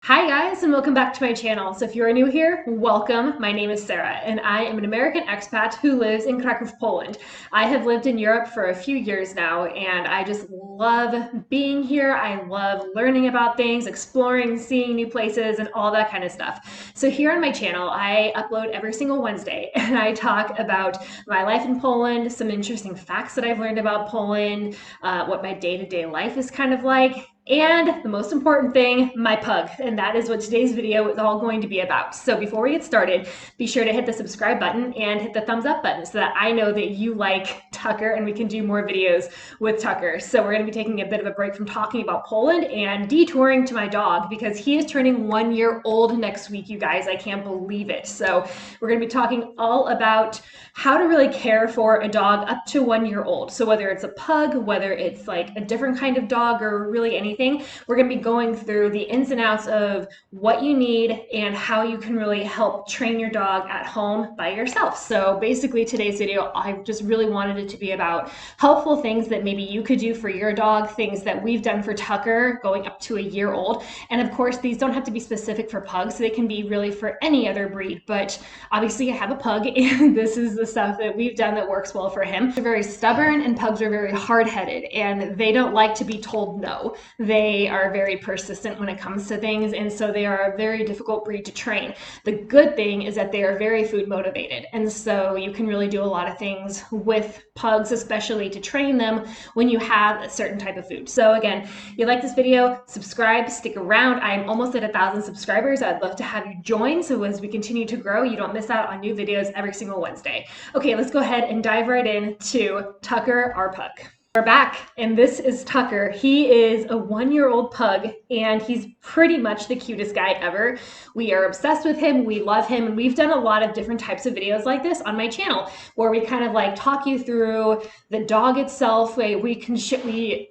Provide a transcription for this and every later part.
Hi guys, and welcome back to my channel. So if you're new here, welcome. My name is Sarah and I am an American expat who lives in Krakow, Poland. I have lived in Europe for a few years now and I just love being here. I love learning about things, exploring, seeing new places and all that kind of stuff. So here on my channel, I upload every single Wednesday and I talk about my life in Poland, some interesting facts that I've learned about Poland, what my day-to-day life is kind of like, and the most important thing, my pug. And that is what today's video is all going to be about. So before we get started, be sure to hit the subscribe button and hit the thumbs up button so that I know that you like Tucker and we can do more videos with Tucker. So we're going to be taking a bit of a break from talking about Poland and detouring to my dog because he is turning 1 year old next week, you guys. I can't believe it. So we're going to be talking all about how to really care for a dog up to 1 year old. So whether it's a pug, whether it's like a different kind of dog or really anything, we're going to be going through the ins and outs of what you need and how you can really help train your dog at home by yourself. So basically today's video, I just really wanted it to be about helpful things that maybe you could do for your dog, things that we've done for Tucker going up to 1 year old. And of course, these don't have to be specific for pugs. They can be really for any other breed, but obviously I have a pug and this is the stuff that we've done that works well for him. They're very stubborn and pugs are very hard-headed and they don't like to be told no. They are very persistent when it comes to things, and so they are a very difficult breed to train. The good thing is that they are very food motivated, and so you can really do a lot of things with pugs, especially to train them when you have a certain type of food. So again, if you like this video, subscribe, stick around. I'm almost at 1,000 subscribers. I'd love to have you join so as we continue to grow, you don't miss out on new videos every single Wednesday. Okay, let's go ahead and dive right into Tucker, our pug. We're back, and this is Tucker. He is a 1 year old pug, and he's pretty much the cutest guy ever. We are obsessed with him, we love him, and we've done a lot of different types of videos like this on my channel, where we kind of like talk you through the dog itself. We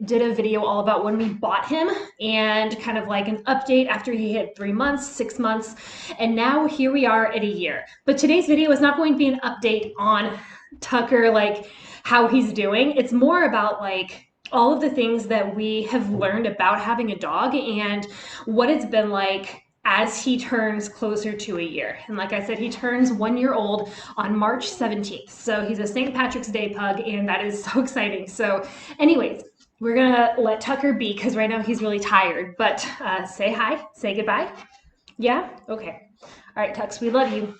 did a video all about when we bought him, and kind of like an update after he hit 3 months, 6 months, and now here we are at 1 year. But today's video is not going to be an update on Tucker, like how he's doing. It's more about like all of the things that we have learned about having a dog and what it's been like as he turns closer to 1 year. And like I said, he turns 1 year old on March 17th. So he's a St. Patrick's Day pug, and that is so exciting. So anyways, we're gonna let Tucker be because right now he's really tired, but say hi, say goodbye. Yeah? Okay. All right, Tux, we love you.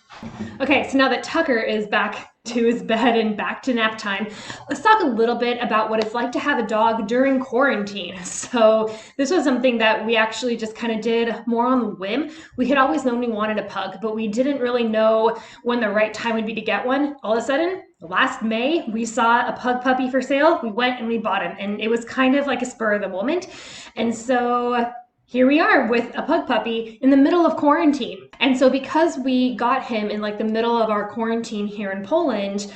Okay, so now that Tucker is back to his bed and back to nap time, let's talk a little bit about what it's like to have a dog during quarantine. So this was something that we actually just kind of did more on the whim. We had always known we wanted a pug, but we didn't really know when the right time would be to get one. All of a sudden, last May, we saw a pug puppy for sale. We went and we bought him, and it was kind of like a spur of the moment. And so here we are with a pug puppy in the middle of quarantine. And so because we got him in like the middle of our quarantine here in Poland,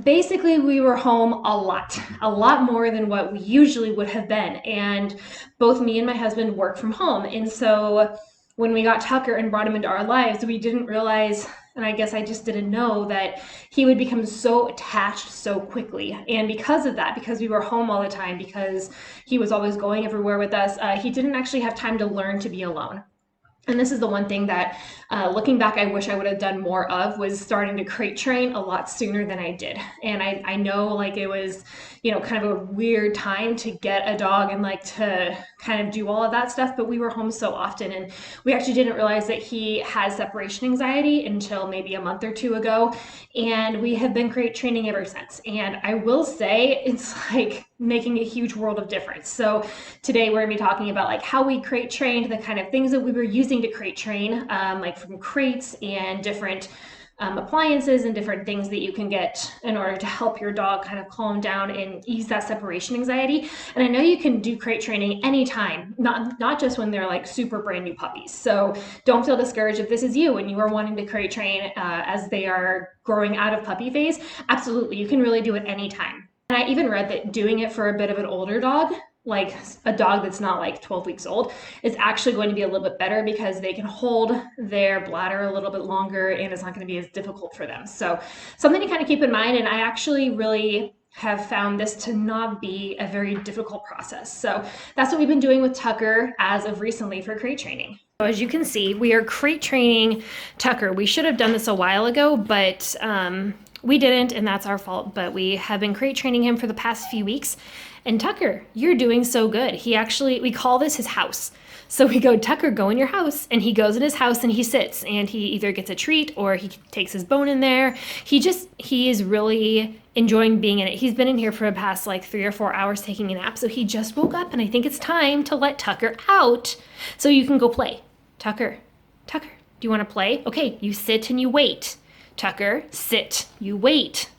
basically we were home a lot more than what we usually would have been. And both me and my husband work from home. And so when we got Tucker and brought him into our lives, we didn't realize, and I guess I just didn't know, that he would become so attached so quickly. And because of that, because we were home all the time, because he was always going everywhere with us, he didn't actually have time to learn to be alone. And this is the one thing that, looking back, I wish I would have done more of, was starting to crate train a lot sooner than I did. And I know like it was, you know, kind of a weird time to get a dog and like to kind of do all of that stuff, but we were home so often and we actually didn't realize that he has separation anxiety until maybe a month or two ago. And we have been crate training ever since. And I will say it's like making a huge world of difference. So today we're gonna be talking about like how we crate trained, the kind of things that we were using to crate train, like from crates and different appliances and different things that you can get in order to help your dog kind of calm down and ease that separation anxiety. And I know you can do crate training anytime, not just when they're like super brand new puppies. So don't feel discouraged if this is you and you are wanting to crate train as they are growing out of puppy phase. Absolutely, you can really do it anytime. And I even read that doing it for a bit of an older dog, like a dog that's not like 12 weeks old, is actually going to be a little bit better because they can hold their bladder a little bit longer and it's not going to be as difficult for them. So something to kind of keep in mind. And I actually really have found this to not be a very difficult process. So that's what we've been doing with Tucker as of recently for crate training. So as you can see, we are crate training Tucker. We should have done this a while ago, but we didn't, and that's our fault. But we have been crate training him for the past few weeks. And Tucker, you're doing so good. We call this his house. So we go, Tucker, go in your house. And he goes in his house and he sits, and he either gets a treat or he takes his bone in there. He is really enjoying being in it. He's been in here for the past like 3 or 4 hours taking a nap. So he just woke up, and I think it's time to let Tucker out so you can go play. Tucker, do you want to play? Okay, you sit and you wait. Tucker, sit, you wait.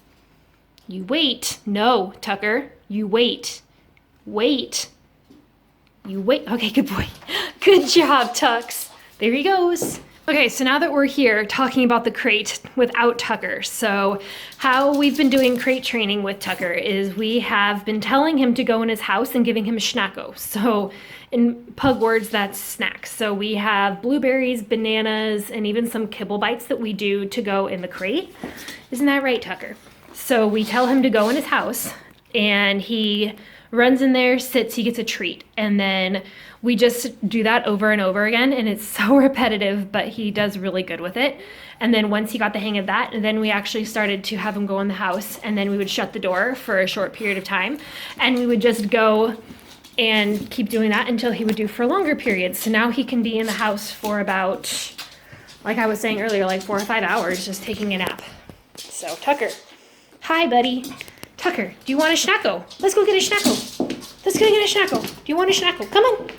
You wait. No, Tucker, you wait. Wait. You wait. Okay, good boy. Good job, Tux. There he goes. Okay, so now that we're here talking about the crate without Tucker, so how we've been doing crate training with Tucker is we have been telling him to go in his house and giving him a schnacko. So in pug words, that's snacks. So we have blueberries, bananas, and even some kibble bites that we do to go in the crate. Isn't that right, Tucker? So we tell him to go in his house, and he runs in there, sits, he gets a treat. And then we just do that over and over again, and it's so repetitive, but he does really good with it. And then once he got the hang of that, and then we actually started to have him go in the house, and then we would shut the door for a short period of time, and we would just go and keep doing that until he would do for longer periods. So now he can be in the house for about, like I was saying earlier, like 4 or 5 hours just taking a nap. So Tucker, hi buddy. Tucker, do you want a schnacko? Let's go get a schnacko. Let's go get a schnacko. Do you want a schnacko? Come on.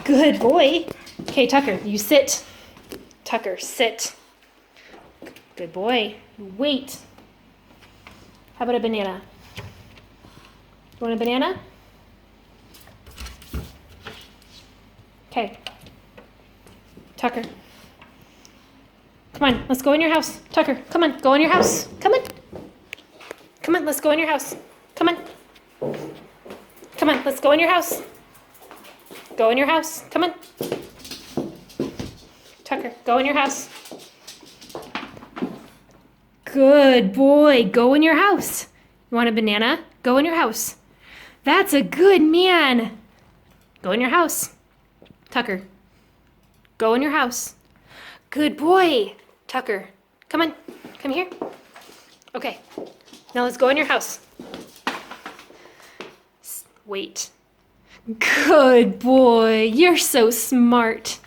Good boy. Okay, Tucker, you sit. Tucker, sit. Good boy. Wait. How about a banana? You want a banana? Okay. Tucker. Come on, let's go in your house. Tucker, come on, go in your house. Come on. Come on, let's go in your house. Come on. Come on, let's go in your house. Go in your house. Come on. Tucker, go in your house. Good boy. Go in your house. You want a banana? Go in your house. That's a good man. Go in your house. Tucker, go in your house. Good boy. Tucker, come on. Come here. Okay. Now let's go in your house. Wait. Good boy. You're so smart.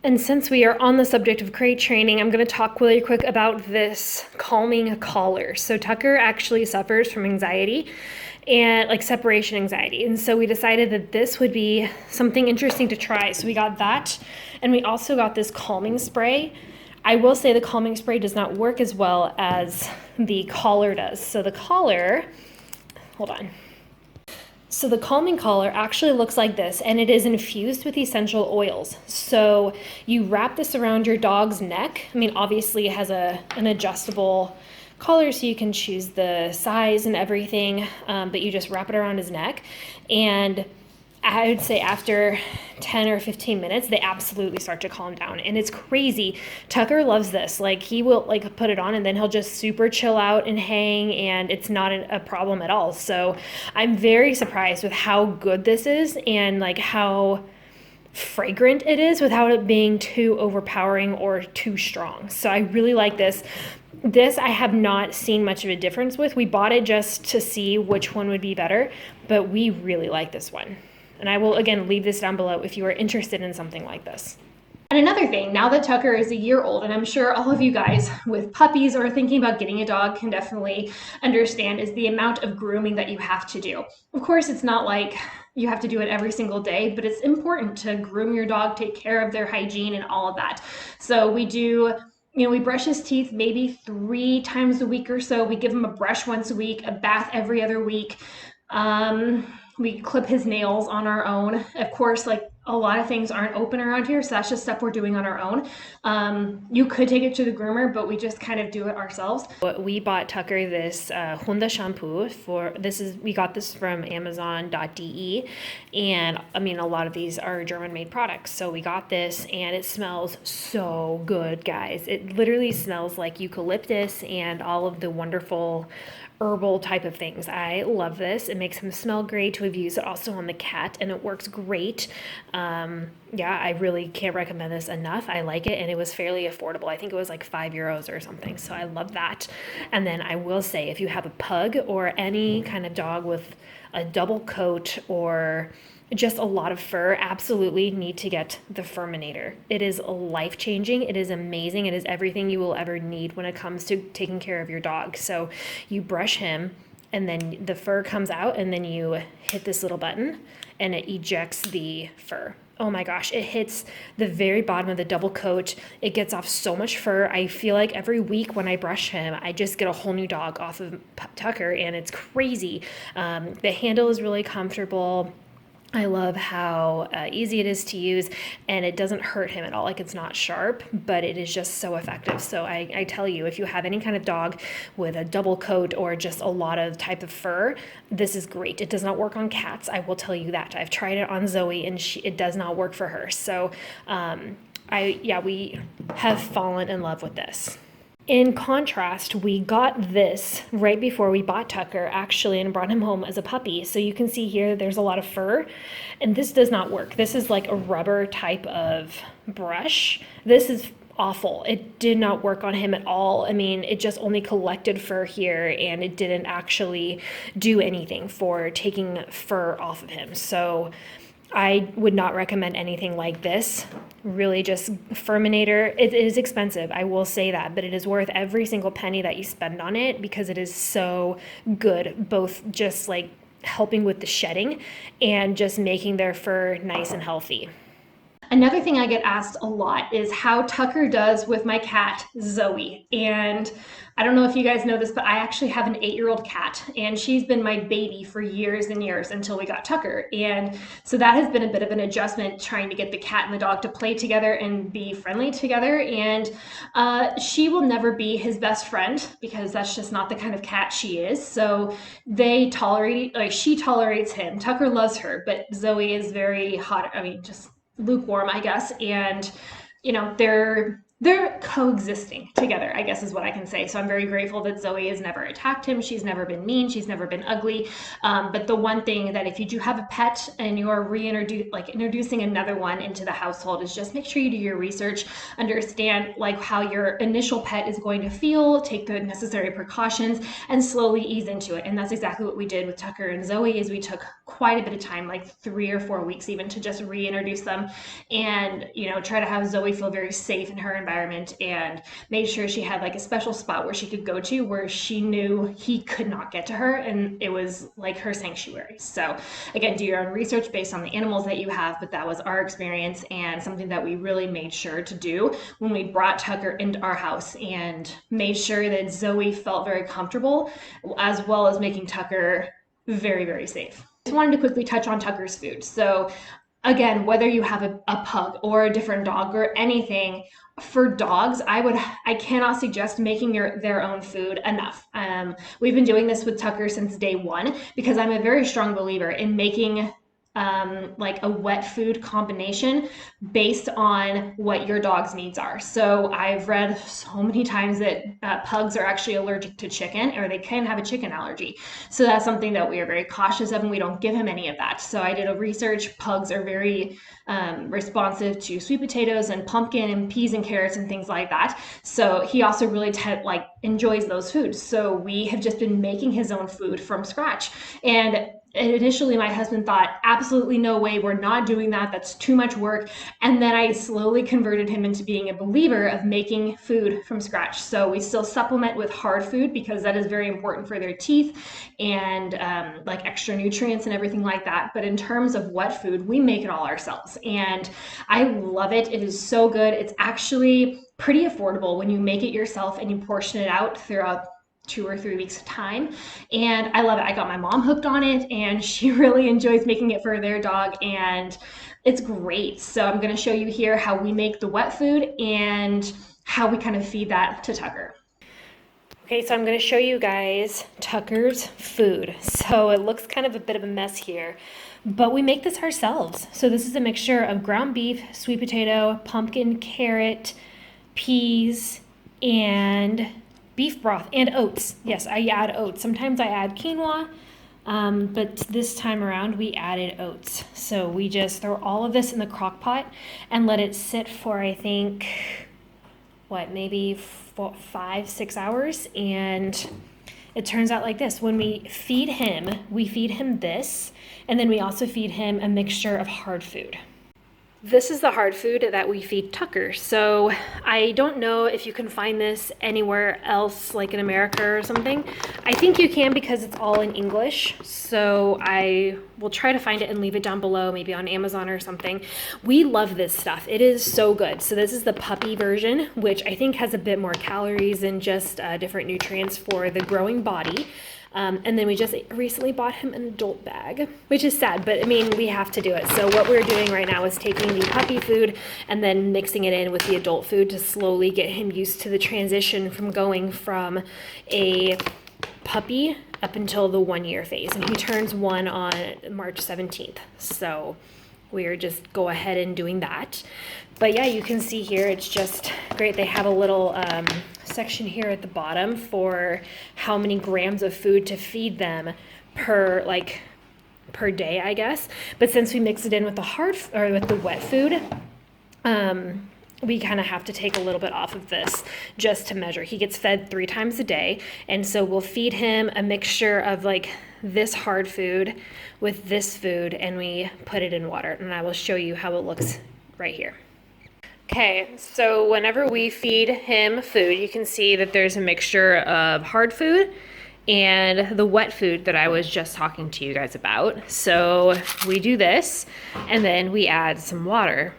And since we are on the subject of crate training, I'm going to talk really quick about this calming collar. So Tucker actually suffers from anxiety and like separation anxiety. And so we decided that this would be something interesting to try. So we got that, and we also got this calming spray. I will say the calming spray does not work as well as the collar does. So the collar, hold on. So the calming collar actually looks like this, and it is infused with essential oils. So you wrap this around your dog's neck. I mean, obviously it has an adjustable collar, so you can choose the size and everything, but you just wrap it around his neck. And I would say after 10 or 15 minutes, they absolutely start to calm down. And it's crazy. Tucker loves this. Like, he will like put it on, and then he'll just super chill out and hang, and it's not a problem at all. So I'm very surprised with how good this is, and like how fragrant it is without it being too overpowering or too strong. So I really like this. This I have not seen much of a difference with. We bought it just to see which one would be better, but we really like this one. And I will, again, leave this down below if you are interested in something like this. And another thing, now that Tucker is a year old, and I'm sure all of you guys with puppies or thinking about getting a dog can definitely understand, is the amount of grooming that you have to do. Of course, it's not like you have to do it every single day, but it's important to groom your dog, take care of their hygiene and all of that. So we do, we brush his teeth maybe 3 times a week or so. We give him a brush once a week, a bath every other week. We clip his nails on our own. Of course, like a lot of things aren't open around here, so that's just stuff we're doing on our own. You could take it to the groomer, but we just kind of do it ourselves. We bought Tucker this Honda shampoo we got this from Amazon.de, and I mean, a lot of these are German-made products. So we got this, and it smells so good, guys. It literally smells like eucalyptus and all of the wonderful herbal type of things. I love this. It makes him smell great. We've used it also on the cat, and it works great. Yeah, I really can't recommend this enough. I like it, and it was fairly affordable. I think it was like €5 or something, so I love that. And then I will say, if you have a pug or any kind of dog with a double coat or just a lot of fur, absolutely need to get the Furminator. It is life-changing. It is amazing. It is everything you will ever need when it comes to taking care of your dog. So you brush him, and then the fur comes out, and then you hit this little button, and it ejects the fur. Oh my gosh, it hits the very bottom of the double coat. It gets off so much fur. I feel like every week when I brush him, I just get a whole new dog off of Tucker, and it's crazy. The handle is really comfortable. I love how easy it is to use, and it doesn't hurt him at all. Like, it's not sharp, but it is just so effective. So I tell you, if you have any kind of dog with a double coat or just a lot of type of fur, this is great. It does not work on cats. I will tell you that. I've tried it on Zoe, and it does not work for her. So we have fallen in love with this. In contrast, we got this right before we bought Tucker, actually, and brought him home as a puppy. So you can see here, there's a lot of fur, and this does not work. This is like a rubber type of brush. This is awful. It did not work on him at all. I mean, it just only collected fur here, and it didn't actually do anything for taking fur off of him. So I would not recommend anything like this. Really, just Furminator. It is expensive, I will say that, but it is worth every single penny that you spend on it because it is so good, both just like helping with the shedding and just making their fur nice and healthy. Another thing I get asked a lot is how Tucker does with my cat, Zoe. And I don't know if you guys know this, but I actually have an 8-year-old cat, and she's been my baby for years and years until we got Tucker. And so that has been a bit of an adjustment, trying to get the cat and the dog to play together and be friendly together. And she will never be his best friend because that's just not the kind of cat she is. So they tolerate, like, she tolerates him. Tucker loves her, but Zoe is very hot. I mean, just lukewarm, I guess. And, you know, they're coexisting together, I guess is what I can say. So I'm very grateful that Zoe has never attacked him. She's never been mean. She's never been ugly. But the one thing that if you do have a pet and you're introducing another one into the household is just make sure you do your research, understand like how your initial pet is going to feel, take the necessary precautions, and slowly ease into it. And that's exactly what we did with Tucker and Zoe. Is we took quite a bit of time, like 3 or 4 weeks even, to just reintroduce them and, you know, try to have Zoe feel very safe in her environment, and made sure she had like a special spot where she could go to where she knew he could not get to her, and it was like her sanctuary. So again, do your own research based on the animals that you have, but that was our experience and something that we really made sure to do when we brought Tucker into our house, and made sure that Zoe felt very comfortable, as well as making Tucker very, very safe. I just wanted to quickly touch on Tucker's food. So again, whether you have a pug or a different dog or anything, for dogs, I cannot suggest making their own food enough. We've been doing this with Tucker since day one because I'm a very strong believer in making like a wet food combination based on what your dog's needs are. So I've read so many times that pugs are actually allergic to chicken, or they can have a chicken allergy. So that's something that we are very cautious of, and we don't give him any of that. So I did a research. Pugs are very responsive to sweet potatoes and pumpkin and peas and carrots and things like that. So he also really enjoys those foods. So we have just been making his own food from scratch. And initially my husband thought, absolutely no way, we're not doing that, that's too much work. And then I slowly converted him into being a believer of making food from scratch. So we still supplement with hard food because that is very important for their teeth and like extra nutrients and everything like that. But in terms of wet food, we make it all ourselves, and I love it. It is so good. It's actually pretty affordable when you make it yourself and you portion it out throughout 2 or 3 weeks of time, and I love it. I got my mom hooked on it, and she really enjoys making it for their dog, and it's great. So I'm going to show you here how we make the wet food and how we kind of feed that to Tucker. Okay, so I'm going to show you guys Tucker's food. So it looks kind of a bit of a mess here, but we make this ourselves. So this is a mixture of ground beef, sweet potato, pumpkin, carrot, peas, and beef broth, and oats. Yes, I add oats. Sometimes I add quinoa, but this time around we added oats. So we just throw all of this in the crock pot and let it sit for, I think, maybe 5-6 hours, and it turns out like this. When we feed him this, and then we also feed him a mixture of hard food. This is the hard food that we feed Tucker. So I don't know if you can find this anywhere else, like in America or something. I think you can because it's all in English. So I will try to find it and leave it down below, maybe on Amazon or something. We love this stuff. It is so good. So this is the puppy version, which I think has a bit more calories and just different nutrients for the growing body. And then we just recently bought him an adult bag, which is sad, but I mean, we have to do it. So what we're doing right now is taking the puppy food and then mixing it in with the adult food to slowly get him used to the transition from going from a puppy up until the 1 year phase. And he turns 1 on March 17th. So we're just go ahead and doing that. But yeah, you can see here, it's just great. They have a little section here at the bottom for how many grams of food to feed them per day, I guess. But since we mix it in with the wet food, we kind of have to take a little bit off of this just to measure. He gets fed 3 times a day, and so we'll feed him a mixture of like this hard food with this food, and we put it in water, and I will show you how it looks right here. Okay, so whenever we feed him food, you can see that there's a mixture of hard food and the wet food that I was just talking to you guys about. So we do this, and then we add some water.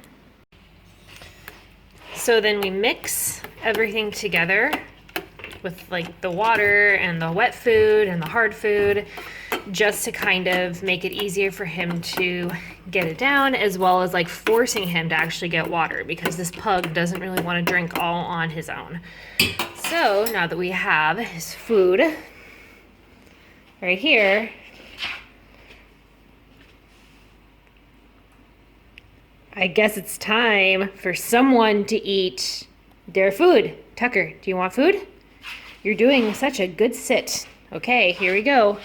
So then we mix everything together with like the water and the wet food and the hard food, just to kind of make it easier for him to get it down, as well as like forcing him to actually get water, because this pug doesn't really want to drink all on his own. So now that we have his food right here, I guess it's time for someone to eat their food. Tucker, do you want food? You're doing such a good sit. Okay, here we go.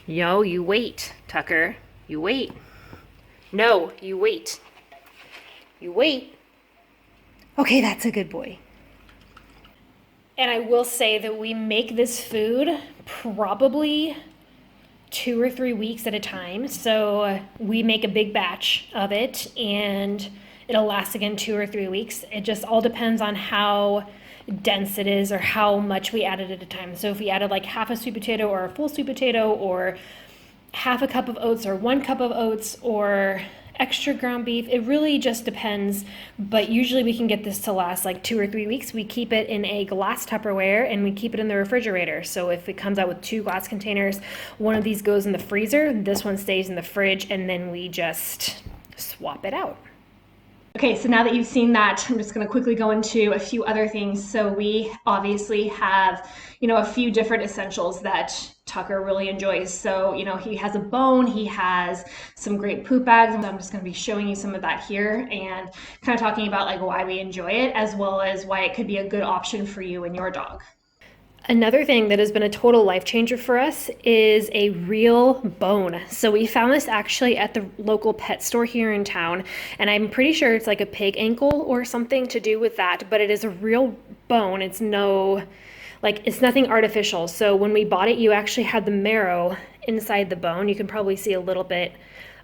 No, you wait, Tucker. You wait. No, you wait. You wait. Okay, that's a good boy. And I will say that we make this food probably 2 or 3 weeks at a time. So we make a big batch of it, and it'll last again 2 or 3 weeks. It just all depends on how dense it is or how much we added at a time. So if we added like half a sweet potato or a full sweet potato, or half a cup of oats or 1 cup of oats, or extra ground beef, it really just depends. But usually we can get this to last like 2 or 3 weeks. We keep it in a glass Tupperware and we keep it in the refrigerator. So if it comes out with 2 glass containers, one of these goes in the freezer, this one stays in the fridge, and then we just swap it out. Okay, so now that you've seen that, I'm just going to quickly go into a few other things. So we obviously have, a few different essentials that Tucker really enjoys. So, he has a bone, he has some great poop bags, and I'm just going to be showing you some of that here and kind of talking about like why we enjoy it, as well as why it could be a good option for you and your dog. Another thing that has been a total life changer for us is a real bone. So we found this actually at the local pet store here in town, and I'm pretty sure it's like a pig ankle or something to do with that, but it is a real bone. It's nothing artificial. So when we bought it, you actually had the marrow inside the bone. You can probably see a little bit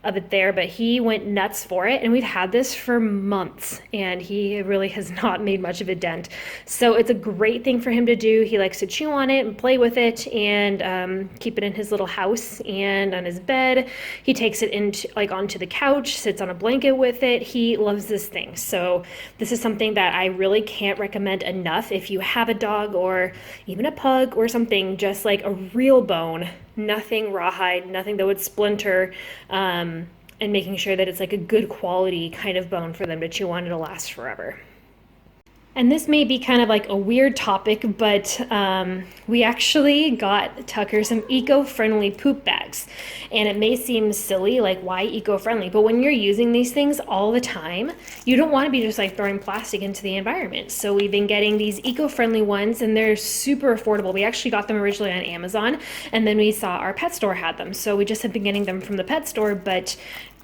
of it there, but he went nuts for it, and we've had this for months, and he really has not made much of a dent. So it's a great thing for him to do. He likes to chew on it and play with it, and keep it in his little house and on his bed. He takes it into onto the couch, sits on a blanket with it. He loves this thing. So this is something that I really can't recommend enough. If you have a dog or even a pug or something, just like a real bone, nothing rawhide, nothing that would splinter, and making sure that it's like a good quality kind of bone for them to chew on. It'll last forever. And this may be kind of like a weird topic, but we actually got Tucker some eco-friendly poop bags. And it may seem silly, like why eco-friendly? But when you're using these things all the time, you don't want to be just like throwing plastic into the environment. So we've been getting these eco-friendly ones, and they're super affordable. We actually got them originally on Amazon, and then we saw our pet store had them. So we just have been getting them from the pet store. But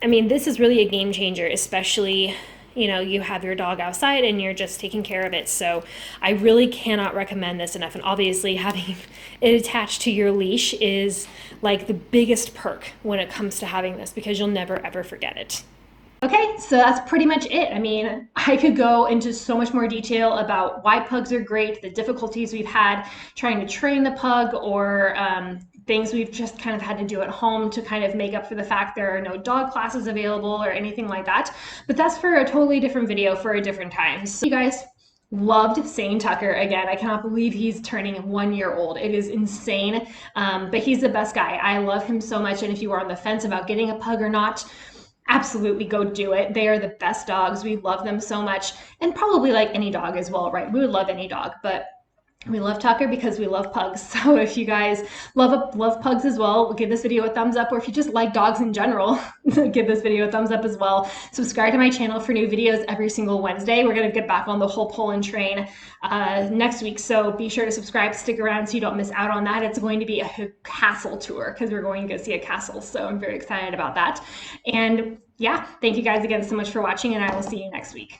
I mean, this is really a game changer, especially you have your dog outside and you're just taking care of it. So I really cannot recommend this enough. And obviously having it attached to your leash is like the biggest perk when it comes to having this, because you'll never ever forget it. Okay, so that's pretty much it. I mean, I could go into so much more detail about why pugs are great, the difficulties we've had trying to train the pug, or things we've just kind of had to do at home to kind of make up for the fact there are no dog classes available or anything like that. But that's for a totally different video for a different time. So you guys loved seeing Tucker again. I cannot believe he's turning 1 year old. It is insane, but he's the best guy. I love him so much. And if you are on the fence about getting a pug or not, absolutely go do it. They are the best dogs. We love them so much, and probably like any dog as well, right? We would love any dog, but we love Tucker because we love pugs. So if you guys love pugs as well, give this video a thumbs up, or if you just like dogs in general, give this video a thumbs up as well. Subscribe to my channel for new videos every single Wednesday. We're going to get back on the whole Poland train next week, so be sure to subscribe, stick around so you don't miss out on that. It's going to be a castle tour because we're going to go see a castle, so I'm very excited about that. And yeah, thank you guys again so much for watching, and I will see you next week.